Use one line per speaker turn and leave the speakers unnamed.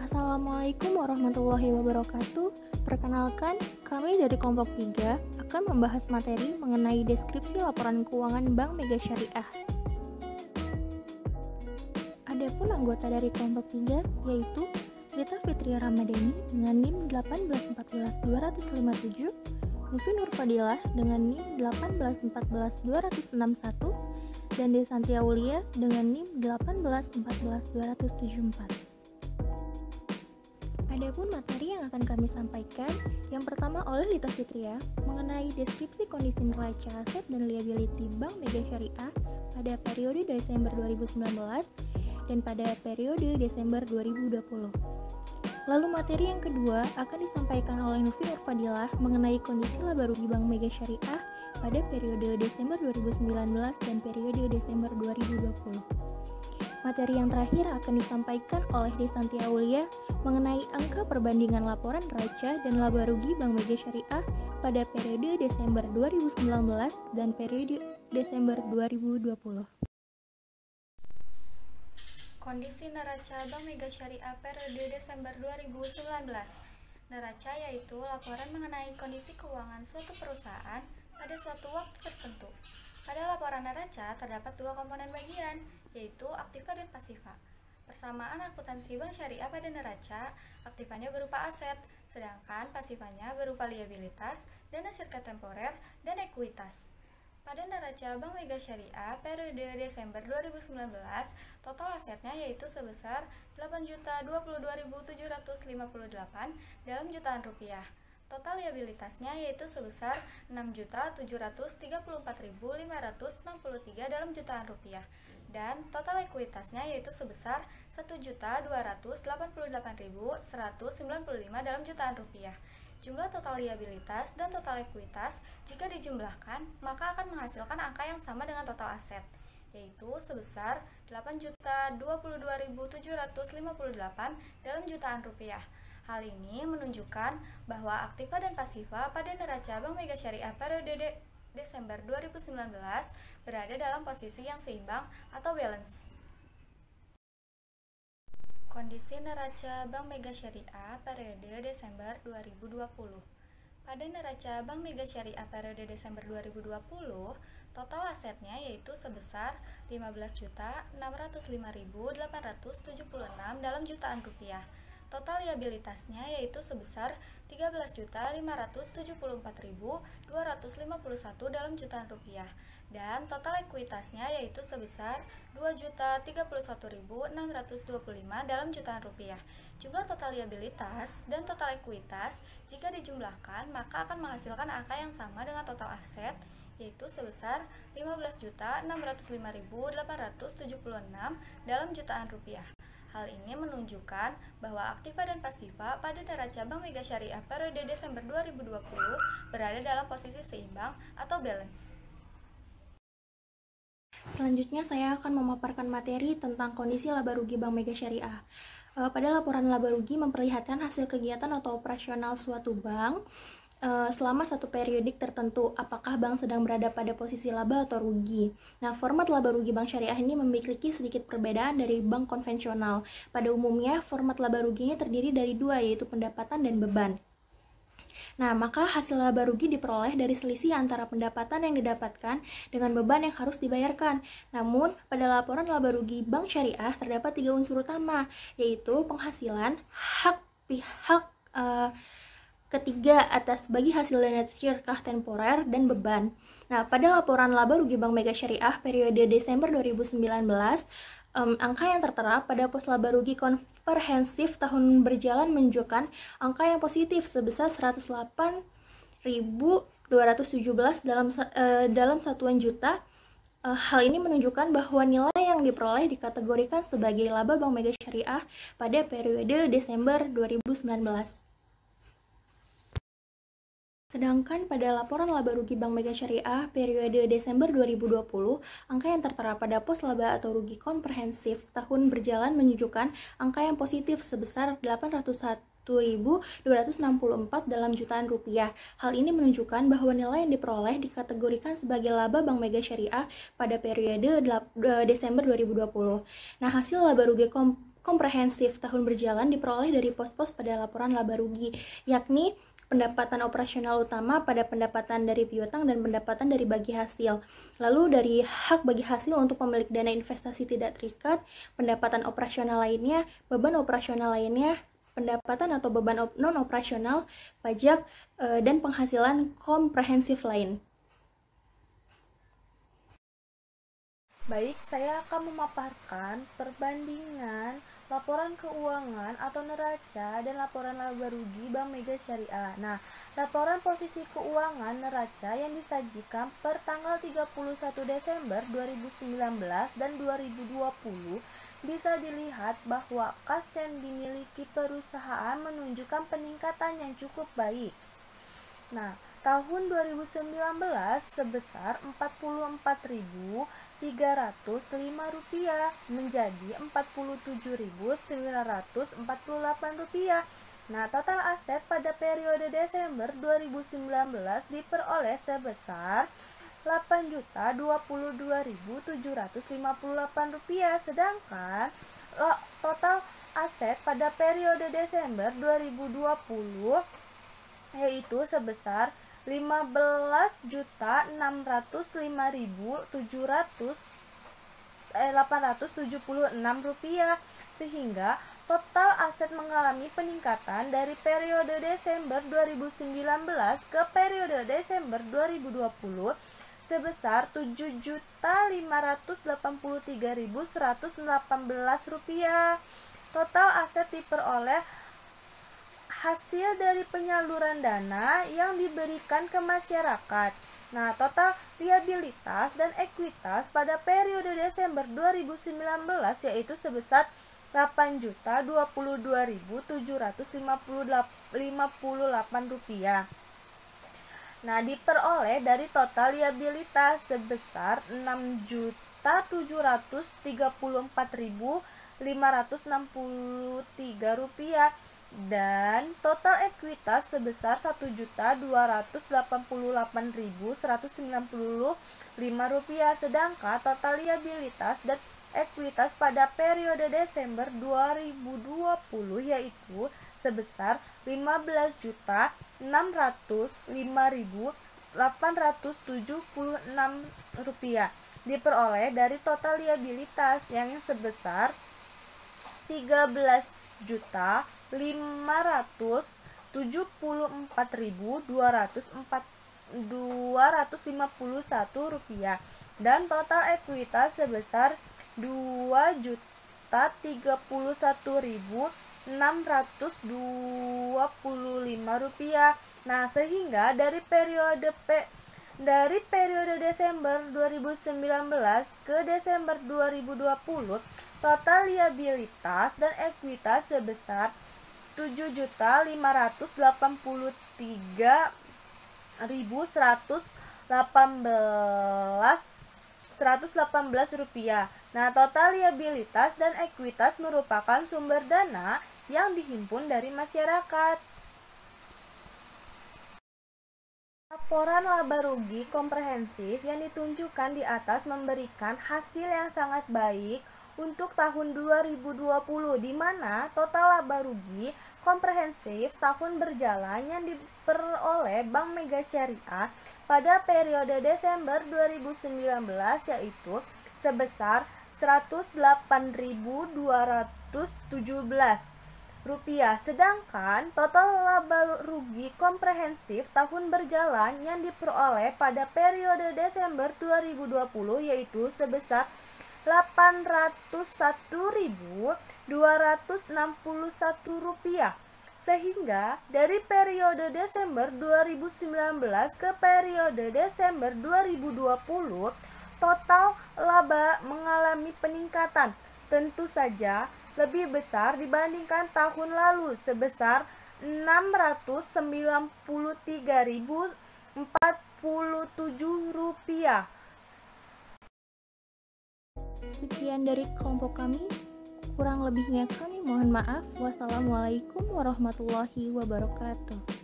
Assalamualaikum warahmatullahi wabarakatuh. Perkenalkan, kami dari kelompok 3 akan membahas materi mengenai deskripsi laporan keuangan Bank Mega Syariah. Adapun anggota dari kelompok 3 yaitu Rita Fitria Ramadhani dengan NIM 1814257, Nufi Nurfadilah dengan NIM 1814261, dan Desanti Aulia dengan NIM 1814274. Adapun materi yang akan kami sampaikan, yang pertama oleh Rita Fitria mengenai deskripsi kondisi neraca aset dan liability Bank Mega Syariah pada periode Desember 2019 dan pada periode Desember 2020. Lalu materi yang kedua akan disampaikan oleh Nufi Nurfadilah mengenai kondisi laba rugi Bank Mega Syariah pada periode Desember 2019 dan periode Desember 2020. Materi yang terakhir akan disampaikan oleh Desanti Aulia mengenai angka perbandingan laporan neraca dan laba rugi Bank Mega Syariah pada periode Desember 2019 dan periode Desember 2020.
Kondisi neraca Bank Mega Syariah periode Desember 2019. Neraca yaitu laporan mengenai kondisi keuangan suatu perusahaan pada suatu waktu tertentu. Pada laporan neraca terdapat dua komponen bagian, yaitu aktiva dan pasifa. Persamaan akuntansi Bank Syariah pada neraca, aktivanya berupa aset, sedangkan pasifanya berupa liabilitas, dana sirkat temporer, dan ekuitas. Pada neraca Bank Mega Syariah periode Desember 2019, total asetnya yaitu sebesar 8.022.758 dalam jutaan rupiah. Total liabilitasnya yaitu sebesar 6.734.563 dalam jutaan rupiah. Dan total ekuitasnya yaitu sebesar 1.288.195 dalam jutaan rupiah. Jumlah total liabilitas dan total ekuitas jika dijumlahkan maka akan menghasilkan angka yang sama dengan total aset, yaitu sebesar 8.022.758 dalam jutaan rupiah. Hal ini menunjukkan bahwa aktiva dan pasifa pada neraca Bank Mega Syariah periode Desember 2019 berada dalam posisi yang seimbang atau balance. Kondisi neraca Bank Mega Syariah periode Desember 2020. Pada neraca Bank Mega Syariah periode Desember 2020, total asetnya yaitu sebesar 15.605.876 dalam jutaan rupiah. Total liabilitasnya yaitu sebesar 13.574.251 dalam jutaan rupiah. Dan total ekuitasnya yaitu sebesar 2.031.625 dalam jutaan rupiah. Jumlah total liabilitas dan total ekuitas jika dijumlahkan maka akan menghasilkan angka yang sama dengan total aset, yaitu sebesar 15.605.876 dalam jutaan rupiah. Hal ini menunjukkan bahwa aktiva dan pasifa pada neraca Bank Mega Syariah periode Desember 2020 berada dalam posisi seimbang atau balance.
Selanjutnya saya akan memaparkan materi tentang kondisi laba rugi Bank Mega Syariah. Pada laporan laba rugi memperlihatkan hasil kegiatan atau operasional suatu bank selama satu periodik tertentu, apakah bank sedang berada pada posisi laba atau rugi. Nah, format laba rugi Bank Syariah ini memiliki sedikit perbedaan dari bank konvensional. Pada umumnya, format laba ruginya terdiri dari dua, yaitu pendapatan dan beban. Nah, maka hasil laba rugi diperoleh dari selisih antara pendapatan yang didapatkan dengan beban yang harus dibayarkan. Namun, pada laporan laba rugi Bank Syariah terdapat tiga unsur utama, yaitu penghasilan, hak pihak ketiga atas bagi hasil dana sirkat temporer, dan beban. Nah, pada laporan laba rugi Bank Mega Syariah periode Desember 2019, angka yang tertera pada pos laba rugi komprehensif tahun berjalan menunjukkan angka yang positif sebesar 108.217 dalam satuan juta. Hal ini menunjukkan bahwa nilai yang diperoleh dikategorikan sebagai laba Bank Mega Syariah pada periode Desember 2019. Sedangkan pada laporan laba rugi Bank Mega Syariah periode Desember 2020, angka yang tertera pada pos laba atau rugi komprehensif tahun berjalan menunjukkan angka yang positif sebesar 801.264 dalam jutaan rupiah. Hal ini menunjukkan bahwa nilai yang diperoleh dikategorikan sebagai laba Bank Mega Syariah pada periode Desember 2020. Nah, hasil laba rugi komprehensif tahun berjalan diperoleh dari pos-pos pada laporan laba rugi, yakni pendapatan operasional utama pada pendapatan dari piutang dan pendapatan dari bagi hasil. Lalu dari hak bagi hasil untuk pemilik dana investasi tidak terikat, pendapatan operasional lainnya, beban operasional lainnya, pendapatan atau beban non-operasional, pajak, dan penghasilan komprehensif lain.
Baik, saya akan memaparkan perbandingan laporan keuangan atau neraca dan laporan laba rugi Bank Mega Syariah. Nah, laporan posisi keuangan neraca yang disajikan per tanggal 31 Desember 2019 dan 2020 bisa dilihat bahwa kas yang dimiliki perusahaan menunjukkan peningkatan yang cukup baik. Nah, tahun 2019 sebesar Rp44.305 menjadi Rp47.948. Nah, total aset pada periode Desember 2019 diperoleh sebesar Rp8.022.758, sedangkan total aset pada periode Desember 2020 yaitu sebesar Rp15.605.876, sehingga total aset mengalami peningkatan dari periode Desember 2019 ke periode Desember 2020 sebesar Rp7.583.118. Total aset diperoleh hasil dari penyaluran dana yang diberikan ke masyarakat. Nah, total liabilitas dan ekuitas pada periode Desember 2019 yaitu sebesar Rp8.022.758. Nah, diperoleh dari total liabilitas sebesar Rp6.734.563 dan total ekuitas sebesar Rp1.288.195, sedangkan total liabilitas dan ekuitas pada periode Desember 2020 yaitu sebesar Rp15.605.876 diperoleh dari total liabilitas yang sebesar Rp13.574.251 dan total ekuitas sebesar Rp2.031.625. Nah, sehingga dari periode Desember 2019 ke Desember 2020 total liabilitas dan ekuitas sebesar Rp7.583.118. Nah, total liabilitas dan ekuitas merupakan sumber dana yang dihimpun dari masyarakat. Laporan laba rugi komprehensif yang ditunjukkan di atas memberikan hasil yang sangat baik untuk tahun 2020, di mana total laba rugi komprehensif tahun berjalan yang diperoleh Bank Mega Syariah pada periode Desember 2019 yaitu sebesar Rp108.217. Sedangkan total laba rugi komprehensif tahun berjalan yang diperoleh pada periode Desember 2020 yaitu sebesar Rp801.261. Sehingga dari periode Desember 2019 ke periode Desember 2020 total laba mengalami peningkatan, tentu saja lebih besar dibandingkan tahun lalu sebesar Rp693.047.
Sekian dari kelompok kami, kurang lebihnya kami mohon maaf. Wassalamualaikum warahmatullahi wabarakatuh.